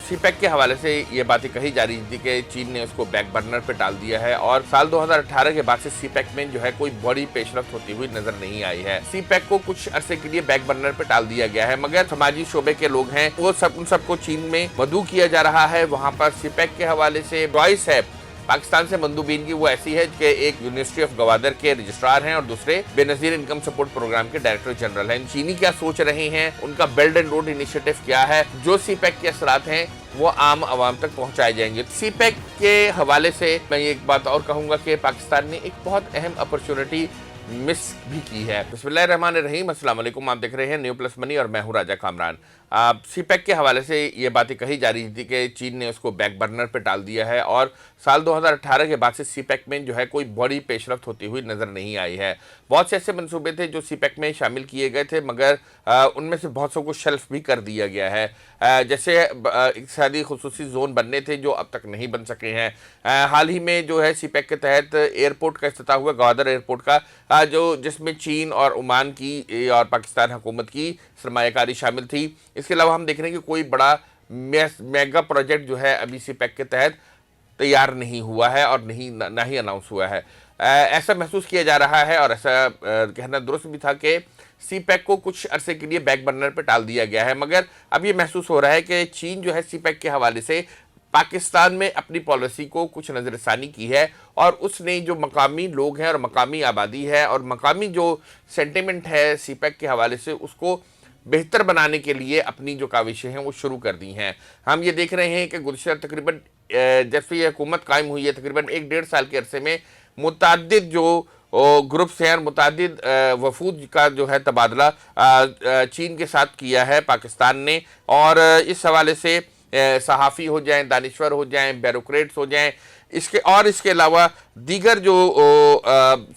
सी pack के हवाले से ये बातें कही जा रही थी कि चीन ने उसको बैक बर्नर पे डाल दिया है और साल 2018 के बाद से सी पैक में जो है कोई बड़ी पेशरफ्त होती हुई नजर नहीं आई है। सी पैक को कुछ अरसे के लिए बैक बर्नर पे डाल दिया गया है, मगर समाजी शोबे के लोग हैं वो उन सबको चीन में मदऊ किया जा रहा है। वहाँ पर सी पैक के हवाले से चॉइस है पाकिस्तान से मंदूबीन की, वो ऐसी है कि एक यूनिवर्सिटी ऑफ गवादर के रजिस्ट्रार हैं और दूसरे बेनजीर इनकम सपोर्ट प्रोग्राम के डायरेक्टर जनरल हैं। चीनी क्या सोच रहे हैं, उनका बेल्ट एंड रोड इनिशिएटिव क्या है, जो सी पैक के असरात हैं वो आम आवाम तक पहुंचाए जाएंगे। सी पैक के हवाले से मैं एक बात और कहूंगा कि पाकिस्तान ने एक बहुत अहम अपॉर्चुनिटी मिस भी की है। बिस्मिल्लाहिर्रहमानिर्रहीम, अस्सलाम वालेकुम। आप देख रहे हैं न्यू प्लस मनी और मैं हूं राजा कामरान। सी पैक के हवाले से ये बातें कही जा रही थी कि चीन ने उसको बैक बर्नर पे डाल दिया है और साल 2018 के बाद से सी पैक में जो है कोई बड़ी पेशरफ्त होती हुई नज़र नहीं आई है। बहुत से ऐसे मंसूबे थे जो सी पैक में शामिल किए गए थे, मगर उनमें से बहुत सौ को शेल्फ भी कर दिया गया है। जैसे इक़्तिसादी खुसूसी जोन बनने थे जो अब तक नहीं बन सके हैं। हाल ही में जो है सी पैक के तहत एयरपोर्ट का इफ्तिताह हुआ, गवादर एयरपोर्ट का, जिसमें चीन और ओमान की और पाकिस्तान हुकूमत की सरमायाकारी शामिल थी। इसके अलावा हम देख रहे हैं कि कोई बड़ा मेगा प्रोजेक्ट जो है अभी सी पैक के तहत तैयार नहीं हुआ है और ना ही अनाउंस हुआ है। ऐसा महसूस किया जा रहा है और ऐसा कहना दुरुस्त भी था कि सी पैक को कुछ अरसे के लिए बैक बर्नर पर डाल दिया गया है, मगर अब ये महसूस हो रहा है कि चीन जो है सी पैक के हवाले से पाकिस्तान में अपनी पॉलिसी को कुछ नज़रसानी की है और उसने जो मकामी लोग हैं और मकामी आबादी है और मकामी जो सेंटिमेंट है सी पैक के हवाले से उसको बेहतर बनाने के लिए अपनी जो काविशें हैं वो शुरू कर दी हैं। हम ये देख रहे हैं कि गुज़श्ता तकरीबन जब से ये हुकूमत कायम हुई है तकरीबन 1-1.5 साल के अरसे में मुतअद्दिद जो ग्रुप्स हैं और मुतअद्दिद वफूद का जो है तबादला चीन के साथ किया है पाकिस्तान ने। और इस हवाले से सहाफ़ी हो जाएं, दानिश्वर हो जाएं, ब्यूरोक्रेट्स हो जाएं, इसके अलावा दीगर जो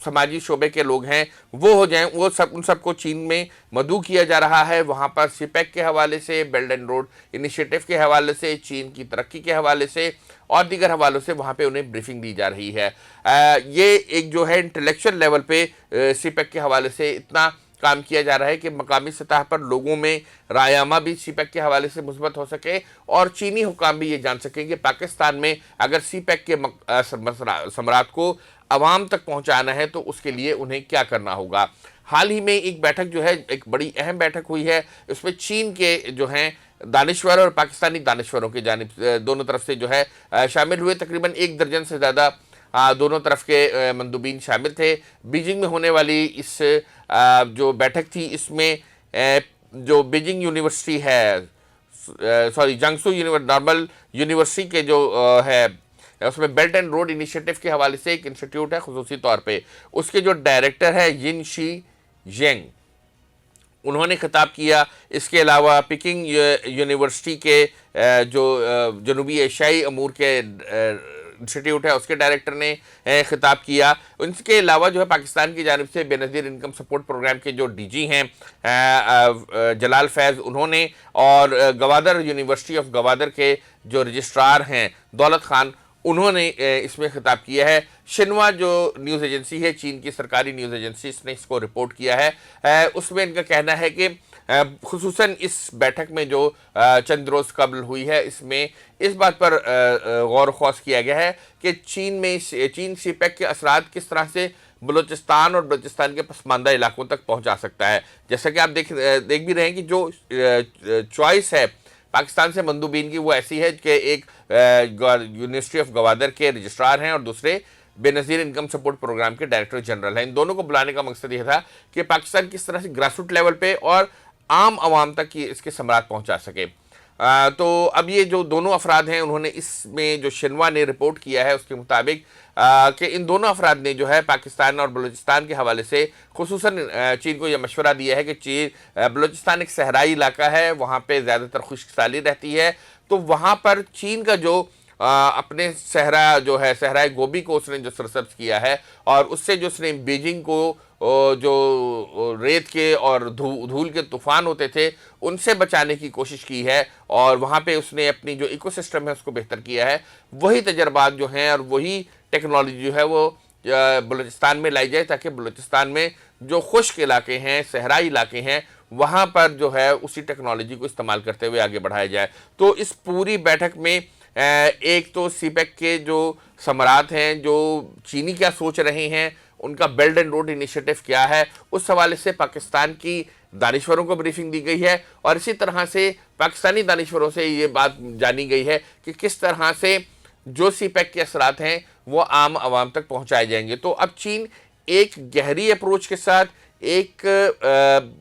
समाजी शोबे के लोग हैं वो हो जाएं, उन सबको चीन में मदऊ किया जा रहा है। वहाँ पर सी पैक के हवाले से, बेल्ट एंड रोड इनिशिएटिव के हवाले से, चीन की तरक्की के हवाले से और दीगर हवालों से वहाँ पे उन्हें ब्रीफिंग दी जा रही है। ये एक जो है इंटेलेक्चुअल लेवल पे सी पैक के हवाले से इतना काम किया जा रहा है कि मकामी सतह पर लोगों में रायामा भी सी पैक के हवाले से मुस्बत हो सके और चीनी हुकाम भी ये जान सकें कि पाकिस्तान में अगर सी पैक के समरात को अवाम तक पहुंचाना है तो उसके लिए उन्हें क्या करना होगा। हाल ही में एक बैठक जो है, एक बड़ी अहम बैठक हुई है, उसमें चीन के जो हैं दानिश्वर और पाकिस्तानी दानिश्वरों की जानिब दोनों तरफ से जो है शामिल हुए। तकरीबन 1 दर्जन से ज़्यादा दोनों तरफ के मंदूबीन शामिल थे। बीजिंग में होने वाली इस जो बैठक थी इसमें जो बीजिंग यूनिवर्सिटी है, जियांगसू नॉर्मल यूनिवर्सिटी के जो है उसमें बेल्ट एंड रोड इनिशिएटिव के हवाले से एक इंस्टीट्यूट है खुसूसी तौर पे, उसके जो डायरेक्टर है यिन शी जेंग, उन्होंने खिताब किया। इसके अलावा पिकिंग यूनिवर्सिटी के जो जनूबी एशियाई अमूर के इंस्टीट्यूट है उसके डायरेक्टर ने खिताब किया। इसके अलावा जो है पाकिस्तान की जानिब से बेनज़ीर इनकम सपोर्ट प्रोग्राम के जो डीजी हैं जलाल फैज़, उन्होंने और गवादर यूनिवर्सिटी ऑफ गवादर के जो रजिस्ट्रार हैं दौलत खान, उन्होंने इसमें खिताब किया है। शिन्वा जो न्यूज़ एजेंसी है, चीन की सरकारी न्यूज़ एजेंसी, इसने इसको रिपोर्ट किया है। उसमें इनका कहना है कि खुसूसन इस बैठक में जो चंद रोज़ कबल हुई है इसमें इस बात पर गौर ख़ौस किया गया है कि चीन सी पैक के असरात किस तरह से बलूचिस्तान और बलूचिस्तान के पसमानदा इलाकों तक पहुंचा सकता है। जैसा कि आप देख भी रहे हैं कि जो चॉइस है पाकिस्तान से मंदूबीन की वो ऐसी है कि एक यूनिवर्सिटी ऑफ गवादर के रजिस्ट्रार हैं और दूसरे बेनज़ीर इनकम सपोर्ट प्रोग्राम के डायरेक्टर जनरल हैं। इन दोनों को बुलाने का मकसद यह था कि पाकिस्तान किस तरह से ग्रासरूट लेवल पे और आम आवाम तक इसके समरात पहुंचा सके। तो अब ये जो दोनों अफराद हैं उन्होंने इसमें जो शिन्वा ने रिपोर्ट किया है उसके मुताबिक कि इन दोनों अफराद ने जो है पाकिस्तान और बलूचिस्तान के हवाले से खुसूसन चीन को यह मशवरा दिया है कि बलूचिस्तान एक सहराई इलाका है, वहाँ पे ज़्यादातर खुश्क साली रहती है, तो वहाँ पर चीन का जो अपने सहरा जो है सहराए गोबी को उसने जो सरसब्ज किया है और उससे जो उसने बीजिंग को जो रेत के और धूल के तूफ़ान होते थे उनसे बचाने की कोशिश की है और वहाँ पे उसने अपनी जो इकोसिस्टम है उसको बेहतर किया है। वही तजर्बात जो हैं और वही टेक्नोलॉजी जो है वो बलूचिस्तान में लाई जाए ताकि बलूचिस्तान में जो खुश्क इलाके हैं, सहराई इलाके हैं, वहाँ पर जो है उसी टेक्नोलॉजी को इस्तेमाल करते हुए आगे बढ़ाया जाए। तो इस पूरी बैठक में एक तो सीपेक के जो सम्राट हैं, जो चीनी क्या सोच रहे हैं, उनका बेल्ट एंड रोड इनिशिएटिव क्या है, उस हवाले से पाकिस्तान की दानिश्वरों को ब्रीफिंग दी गई है। और इसी तरह से पाकिस्तानी दानिश्वरों से ये बात जानी गई है कि किस तरह से जो सीपेक के असरात हैं वो आम आवाम तक पहुंचाए जाएंगे। तो अब चीन एक गहरी अप्रोच के साथ, एक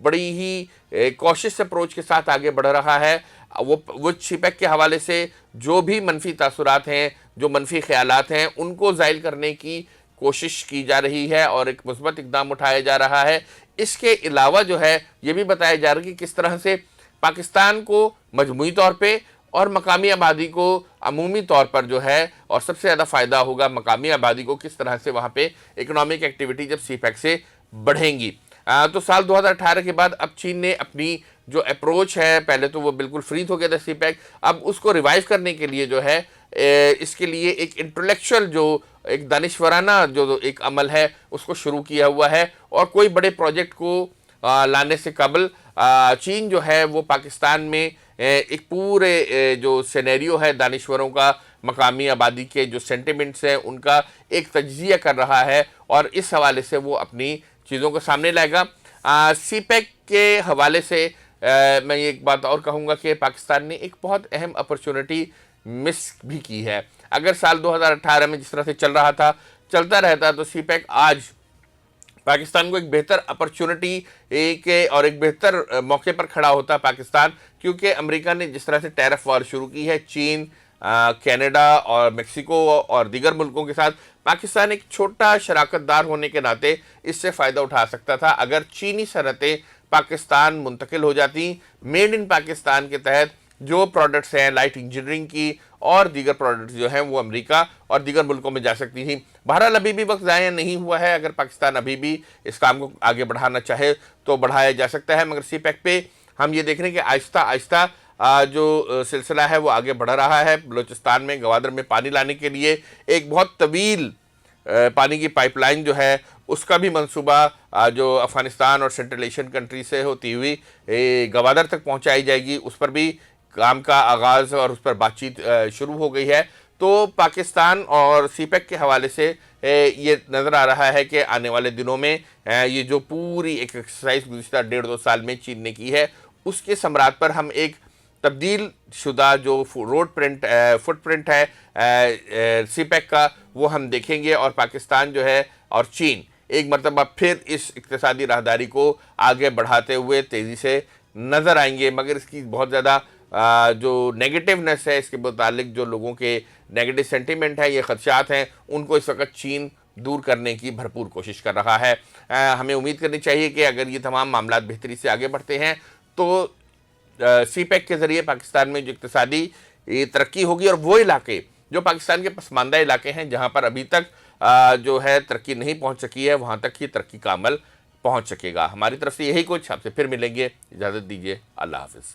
बड़ी ही कॉशियस अप्रोच के साथ आगे बढ़ रहा है। वो सीपेक के हवाले से जो भी मनफी तासुरात हैं, जो मनफी ख्यालात हैं, उनको ज़ाइल करने की कोशिश की जा रही है और एक मुस्बत इक़दाम उठाया जा रहा है। इसके अलावा जो है ये भी बताया जा रहा है कि किस तरह से पाकिस्तान को मजमूई तौर पे और मकामी आबादी को अमूमी तौर पर जो है, और सबसे ज़्यादा फ़ायदा होगा मकामी आबादी को, किस तरह से वहाँ पे इकोनॉमिक एक्टिविटी जब सीपेक से बढ़ेंगी। तो साल 2018 के बाद अब चीन ने अपनी जो अप्रोच है, पहले तो वो बिल्कुल फ्रीज हो गया था सीपेक, अब उसको रिवाइव करने के लिए जो है इसके लिए एक इंटेलेक्चुअल, जो एक दानिशवराना जो एक अमल है उसको शुरू किया हुआ है। और कोई बड़े प्रोजेक्ट को लाने से कबल चीन जो है वो पाकिस्तान में एक पूरे जो सिनेरियो है दानिश्वरों का, मकामी आबादी के जो सेंटिमेंट्स हैं उनका एक तज्जिया कर रहा है और इस हवाले से वो अपनी चीज़ों को सामने लाएगा। सीपेक के हवाले से मैं ये एक बात और कहूँगा कि पाकिस्तान ने एक बहुत अहम अपॉर्चुनिटी मिस भी की है। अगर साल 2018 में जिस तरह से चल रहा था चलता रहता तो सीपेक आज पाकिस्तान को एक बेहतर अपॉर्चुनिटी और एक बेहतर मौके पर खड़ा होता पाकिस्तान, क्योंकि अमेरिका ने जिस तरह से टैरिफ वॉर शुरू की है चीन, कनाडा और मेक्सिको और दीगर मुल्कों के साथ, पाकिस्तान एक छोटा शराकतदार होने के नाते इससे फ़ायदा उठा सकता था। अगर चीनी सनतें पाकिस्तान मुंतकिल हो जाती, मेड इन पाकिस्तान के तहत जो प्रोडक्ट्स हैं लाइट इंजीनियरिंग की और दीगर प्रोडक्ट्स जो हैं वो अमेरिका और दीगर मुल्कों में जा सकती थी। बहरहाल अभी भी वक्त ज़ाया नहीं हुआ है, अगर पाकिस्तान अभी भी इस काम को आगे बढ़ाना चाहे तो बढ़ाया जा सकता है। मगर सीपेक पे हम ये देख रहे हैं कि आहिस्ता आहिस्ता जो सिलसिला है वो आगे बढ़ रहा है। बलूचिस्तान में गवादर में पानी लाने के लिए एक बहुत तवील पानी की पाइपलाइन जो है उसका भी मंसूबा जो अफ़गानिस्तान और सेंट्रल एशियन कंट्री से होती हुई गवादर तक पहुंचाई जाएगी, उस पर भी काम का आगाज़ और उस पर बातचीत शुरू हो गई है। तो पाकिस्तान और सीपेक के हवाले से ये नज़र आ रहा है कि आने वाले दिनों में ये जो पूरी एक एक्सरसाइज गुज़िश्ता 1.5-2 साल में चीन ने की है उसके समरात पर हम एक तब्दील शुदा जो फुटप्रिंट है सीपेक का वो हम देखेंगे। और पाकिस्तान जो है और चीन एक मरतबा फिर इस इक़्तिसादी राहदारी को आगे बढ़ाते हुए तेज़ी से नज़र आएंगे। मगर इसकी बहुत ज़्यादा जो नेगेटिवनेस है, इसके मुतालिक जो लोगों के नेगेटिव सेंटीमेंट है, ये ख़दशात हैं, उनको इस वक्त चीन दूर करने की भरपूर कोशिश कर रहा है। हमें उम्मीद करनी चाहिए कि अगर ये तमाम मामला बेहतरी से आगे बढ़ते हैं तो सीपेक के ज़रिए पाकिस्तान में जो इक़्तिसादी तरक्की होगी और वो इलाके जो पाकिस्तान के पसमानदा इलाके हैं जहाँ पर अभी तक जो है तरक्की नहीं पहुँच सकी है, वहाँ तक ही तरक्की का अमल पहुँच सकेगा। हमारी तरफ से यही कुछ, आपसे फिर मिलेंगे, इजाज़त दीजिए, अल्लाह हाफ़िज़।